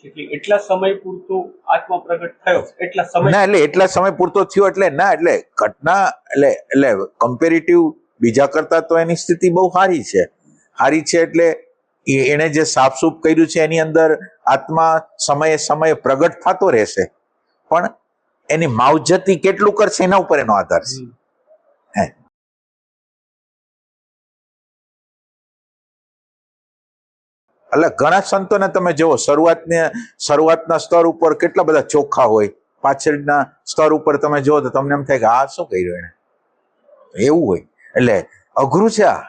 એટલે એટલા સમય પૂરતું આત્મા પ્રગટ થયો એટલા સમય ના, એટલે એટલા સમય પૂરતો થયો એટલે ના, એટલે ઘટના એટલે કમ્પેરેટિવ બીજા કરતા તો એની સ્થિતિ બહુ સારી છે. એટલે એણે જે સાફસૂફ કર્યું છે એની અંદર આત્મા સમયે સમયે પ્રગટ થતો રહેશે, પણ એની માવજતી કેટલું કરશે એના ઉપર એનો આધાર છે. હે, એટલે ઘણા સંતોને તમે જુઓ, શરૂઆતના સ્તર ઉપર કેટલા બધા ચોખ્ખા હોય, પાછળના સ્તર ઉપર તમે જુઓ તો તમને એમ થાય કે આ શું કર્યું એને, એવું હોય. એટલે અઘરું છે આ.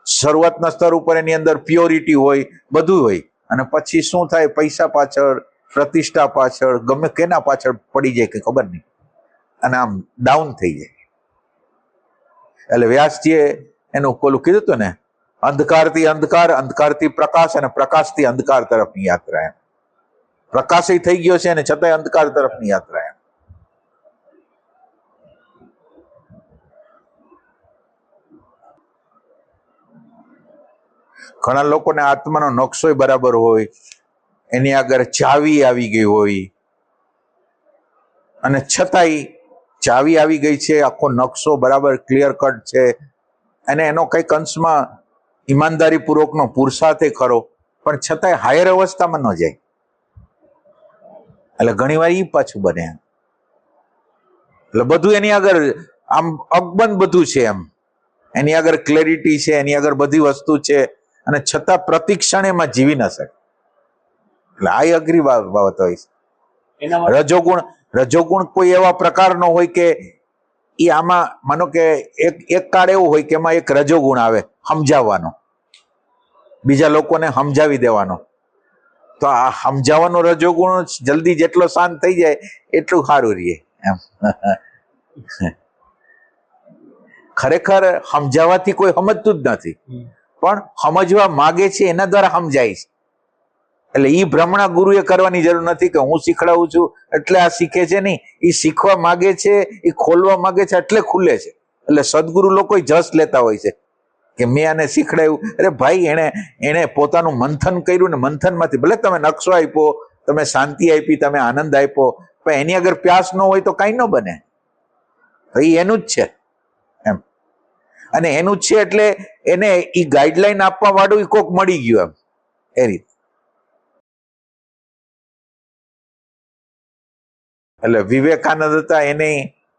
શરૂઆતના સ્તર ઉપર એની અંદર પ્યોરિટી હોય, બધું હોય, અને પછી શું થાય, પૈસા પાછળ, પ્રતિષ્ઠા પાછળ, ગમે કેના પાછળ પડી જાય કે ખબર નહીં, અને આમ ડાઉન થઈ જાય. એટલે વ્યાસજીએ એનું કોલું કીધું હતું ને, અંધકારથી અંધકાર, અંધકારથી પ્રકાશ, અને પ્રકાશથી અંધકાર તરફની યાત્રા. એમ પ્રકાશ થઈ ગયો છે અને છતાંય અંધકાર તરફની યાત્રા. એમ ઘણા લોકોને આત્માનો નકશો બરાબર હોય, એની આગળ ચાવી આવી ગઈ હોય, અને છતાંય ચાવી આવી ગઈ છે, આખો નકશો બરાબર ક્લિયર કટ છે, અને એનો કઈક અંશમાં ઈમાનદારી પૂર્વકનો પુરુષાર્થ ખરો, પણ છતાંય હાયર અવસ્થામાં ન જાય. એટલે ઘણી વાર ઈ પાછું બને. એટલે બધું એની આગળ આમ અકબંધ બધું છે, એમ એની આગળ ક્લેરિટી છે, એની આગળ બધી વસ્તુ છે, અને છતાં પ્રતિક્ષણ એમાં જીવી ન શકે. એટલે આ અઘરી બાબત હોય છે. રજોગુણ કોઈ એવા પ્રકારનો હોય કે એ આમાં માનો કે એક કાળ એવું હોય કે એમાં એક રજોગુણ આવે, સમજાવવાનો, બીજા લોકોને સમજાવી દેવાનો. તો આ સમજાવવાનો રજોગુણ જલ્દી જેટલો શાંત થઈ જાય એટલું સારું રહીએ. એમ ખરેખર સમજાવવાથી કોઈ સમજતું જ નથી, પણ સમજવા માગે છે એના દ્વારા સમજાય છે. એટલે ઈ ભ્રમણા ગુરુએ કરવાની જરૂર નથી કે હું શીખડાવું છું એટલે આ શીખે છે. નહીં, એ શીખવા માગે છે, એ ખોલવા માગે છે એટલે ખુલે છે. એટલે સદગુરુ લોકો જસ લેતા હોય છે કે મેં આને શીખડાયું. અરે ભાઈ, એને પોતાનું મંથન કર્યું ને મંથનમાંથી ભલે તમે નકશો આપ્યો, તમે શાંતિ આપી, તમે આનંદ આપ્યો, પણ એની અગર પ્યાસ ન હોય તો કઈ ન બને. તો એ એનું જ છે એમ, અને એનું જ છે એટલે એને ઈ ગાઈડલાઈન આપવા વાળું કોક મળી ગયું એમ, એ રીતે. એટલે વિવેકાનંદ હતા, એને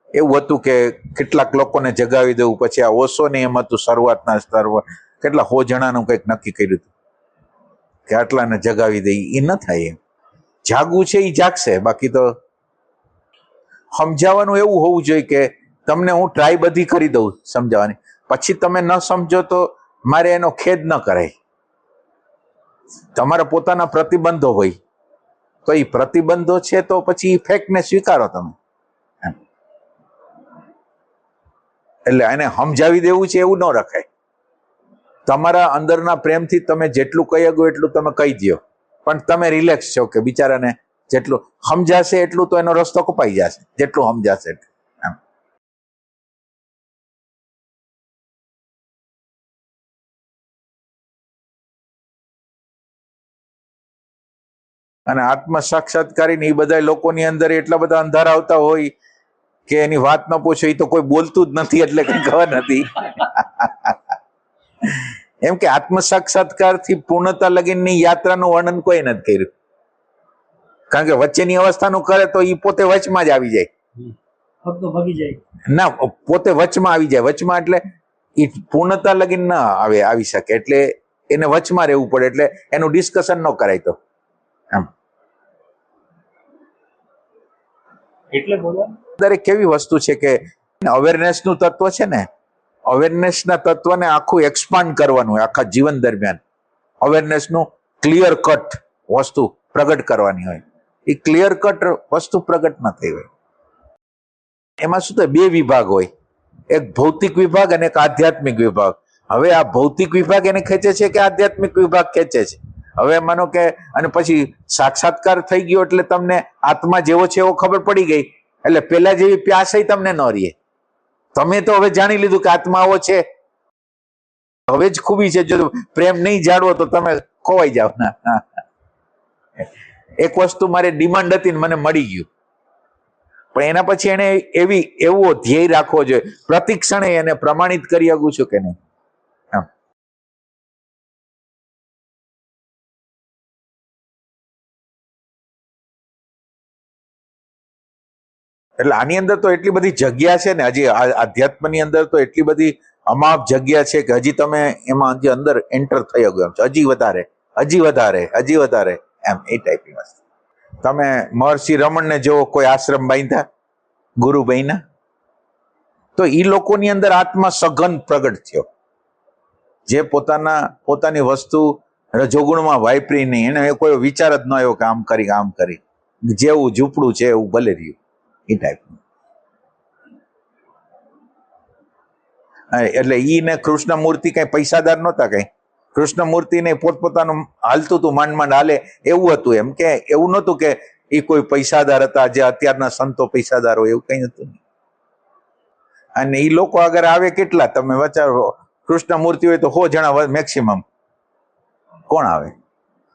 એવું હતું કે કેટલાક લોકોને જગાવી દેવું. પછી આ ઓશો ને એમ હતું, શરૂઆતના સ્તર કેટલા 100 જણાનું કંઈક નક્કી કર્યું હતું કે આટલાને જગાવી દે. એ ન થાય. એમ જાગવું છે એ જાગશે, બાકી તો સમજાવવાનું એવું હોવું જોઈએ કે તમને હું ટ્રાય બધી કરી દઉં સમજાવવાની, પછી તમે ન સમજો તો મારે એનો ખેદ ન કરાય. તમારા પોતાના પ્રતિબંધો હોય તો એ પ્રતિબંધો છે તો પછી ફેક્ટને સ્વીકારો તમે. એટલે એને સમજાવી દેવું છે એવું ન રખાય. તમારા અંદરના પ્રેમથી તમે જેટલું કહી શકો એટલું તમે કહી દો, પણ તમે રિલેક્સ છો કે બિચારાને જેટલું સમજાશે એટલું તો એનો રસ્તો કપાઈ જશે, જેટલું સમજાશે એટલું. અને આત્મ સાક્ષાત્કારી ને એ બધા લોકોની અંદર એટલા બધા અંધારા આવતા હોય કે એની વાત ન પૂછો, એ તો કોઈ બોલતું જ નથી એટલે કઈ ખબર નથી. એમ કે આત્મ સાક્ષાત્કાર થી પૂર્ણતા લગીનની યાત્રાનું વર્ણન કોઈ નથી કર્યું, કારણ કે વચ્ચેની અવસ્થાનું કરે તો એ પોતે વચમાં જ આવી જાય. ના, પોતે વચમાં આવી જાય. વચમાં એટલે એ પૂર્ણતા લગીન ના આવી શકે, એટલે એને વચમાં રહેવું પડે, એટલે એનું ડિસ્કશન ન કરાય. તો એટલે બોલો દરેક કેવી વસ્તુ છે કે અવેરનેસ નું તત્વ છે ને, અવેરનેસ ના તત્વને આખું એક્સપાન્ડ કરવાનું હોય. આખા જીવન દરમિયાન અવેરનેસ નું ક્લિયર કટ વસ્તુ પ્રગટ કરવાની હોય. એ ક્લિયર કટ વસ્તુ પ્રગટ ન થઈ હોય. એમાં શું થાય, 2 વિભાગ હોય, એક ભૌતિક વિભાગ અને એક આધ્યાત્મિક વિભાગ. હવે આ ભૌતિક વિભાગ એને ખેંચે છે કે આધ્યાત્મિક વિભાગ ખેંચે છે? હવે માનો કે અને પછી સાક્ષાત્કાર થઈ ગયો એટલે તમને આત્મા જેવો છે એવો ખબર પડી ગઈ, એટલે પેલા જેવી પ્યાસય તમને ન રહે. તમે તો હવે જાણી લીધું કે આત્મા આવો છે. હવે જ ખૂબી છે, જો પ્રેમ નહીં જાળવો તો તમે ખોવાઈ જાવ. એક વસ્તુ મારે ડિમાન્ડ હતી ને મને મળી ગયું, પણ એના પછી એને એવો ધ્યેય રાખવો જોઈએ, પ્રતિક્ષણે એને પ્રમાણિત કરી શકું છું કે નહીં. એટલે આની અંદર તો એટલી બધી જગ્યા છે ને, હજી આધ્યાત્મની અંદર તો એટલી બધી અમાપ જગ્યા છે કે હજી તમે એમાં હજી અંદર એન્ટર થઈ ગયો એમ છો, હજી વધારે હજી વધારે હજી વધારે એમ, એ ટાઈપની વસ્તુ. તમે મહર્ષિ રમણને જેવો કોઈ આશ્રમ બાંધ્યા ગુરુ બન્યા, તો એ લોકોની અંદર આત્મા સઘન પ્રગટ થયો, જે પોતાની વસ્તુ રજોગુણમાં વાપરી નહીં, એને કોઈ વિચાર જ ન આવ્યો કે આમ કરી, જેવું ઝૂંપડું છે એવું ભલે રહ્યું, એ ટાઈપનું. એટલે ઈ ને કૃષ્ણમૂર્તિ કઈ પૈસાદાર નહોતા, કઈ કૃષ્ણમૂર્તિ ને પોતપોતાનું હાલતું હતું, માંડ હાલે એવું હતું. એમ કે એવું નહોતું કે એ કોઈ પૈસાદાર હતા, જે અત્યારના સંતો પૈસાદાર હોય, એવું કઈ હતું નહીં. અને એ લોકો અગર આવે કેટલા, તમે વિચારો, કૃષ્ણમૂર્તિ હોય તો 100 જણા મેક્સિમમ કોણ આવે,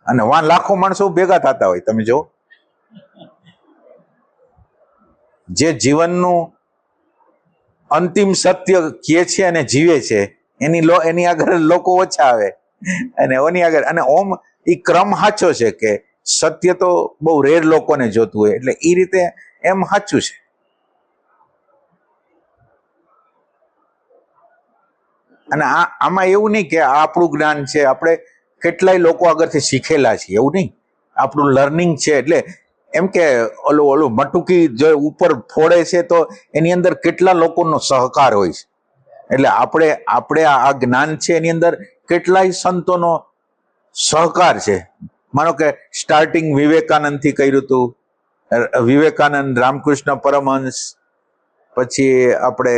અને લાખો માણસો ભેગા થતા હોય. તમે જો જે જીવનનું અંતિમ સત્ય કહે છે અને જીવે છે, એની આગળ લોકો ઓછા આવે, અને એની આગળ, અને ઓમ એ ક્રમ સાચો છે કે સત્ય તો બહુ રેર લોકોને જોતું હોય, એટલે એ રીતે એમ સાચું છે. અને આમાં એવું નહીં કે આપણું જ્ઞાન છે, આપણે કેટલાય લોકો આગળથી શીખેલા છીએ, એવું નહીં. આપણું લર્નિંગ છે, એટલે એમ કે ઓલું મટુકી જો ઉપર ફોડે છે તો એની અંદર કેટલા લોકોનો સહકાર હોય છે. એટલે આપણે આ જ્ઞાન છે એની અંદર કેટલાય સંતોનો સહકાર છે. માનો કે સ્ટાર્ટિંગ વિવેકાનંદ થી કર્યું હતું, વિવેકાનંદ, રામકૃષ્ણ પરમહંસ, પછી આપણે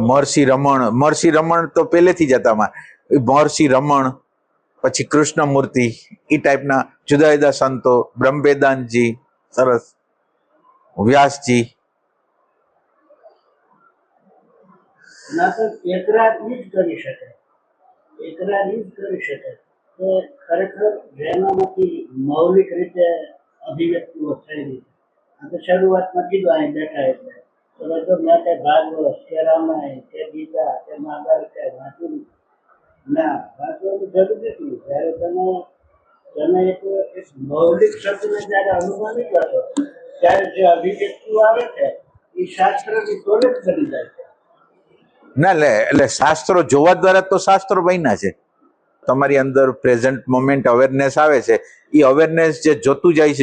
મહર્ષિ રમણ તો પહેલેથી જ હતા. મહર્ષિ રમણ, પછી કૃષ્ણમૂર્તિ, એ ટાઈપના જુદા જુદા સંતો, બ્રહ્મવેદાંતજી, સરસ, વ્યાસજી. એકરાર ઈ જ કરી શકે, એકરાર ઈ જ કરી શકે કે ખરેખર જેનામાંથી મૌલિક રીતે અભિવ્યક્તિઓ થયેલી છે. આ તો શરૂઆતમાં કીધું અહીં બેઠા એટલે તો મેં કઈ ભાગવત કે રામાયણ કે ગીતા કે મહાભારત કે વાંચું ના, વાંચવાની જરૂર નથી. જયારે તમે એક મૌલિક શબ્દને જયારે અનુમાનિત કરો ત્યારે જે અભિવ્યક્તિઓ આવે છે એ શાસ્ત્રની તોલે જ બની જાય છે. ના, એટલે શાસ્ત્રો જોવા દ્વારા તો શાસ્ત્રો બન્યા છે. તમારી અંદર પ્રેઝન્ટ મોમેન્ટ અવેરનેસ આવે છે, એ અવેરનેસ જે જોતું જાય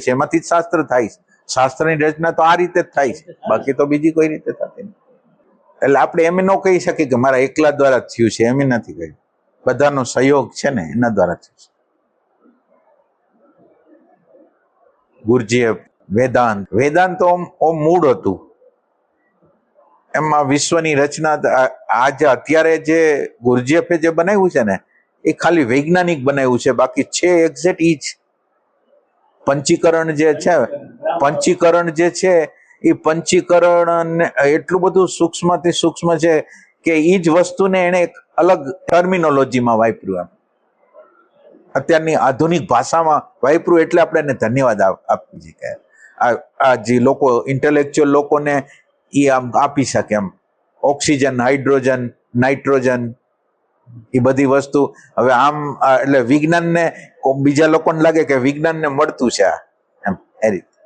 છે એમાંથી જ શાસ્ત્ર થાય છે. શાસ્ત્રની રચના તો આ રીતે જ થાય છે, બાકી તો બીજી કોઈ રીતે થતી નથી. એટલે આપણે એમ ન કહી શકીએ કે મારા એકલા દ્વારા જ થયું છે, એમ નથી કહ્યું. બધાનો સહયોગ છે ને, એના દ્વારા થયું છે. ગુરુજીએ વેદાંત તો મૂળ હતું, એમાં વિશ્વની રચના આજે અત્યારે જે ગુરુજીએ જે બનાવ્યું છે ને, એ ખાલી વૈજ્ઞાનિક બનાવ્યું છે, બાકી છે એક્ઝેક્ટ ઈ જ. પંચીકરણ જે છે એ પંચીકરણ એટલું બધું સૂક્ષ્મથી સૂક્ષ્મ છે કે એ જ વસ્તુને એને એક અલગ ટર્મિનોલોજીમાં વાપર્યું, એમ અત્યારની આધુનિક ભાષામાં વાપર્યું. એટલે આપણે એને ધન્યવાદ આપવી છે કે આ જે લોકો ઇન્ટેલેક્ચ્યુઅલ લોકોને એ આમ આપી શકે, એમ ઓક્સિજન, હાઇડ્રોજન, નાઇટ્રોજન, એ બધી વસ્તુ. હવે આમ એટલે વિજ્ઞાનને બીજા લોકોને લાગે કે વિજ્ઞાનને મળતું છે એમ, એ રીતે.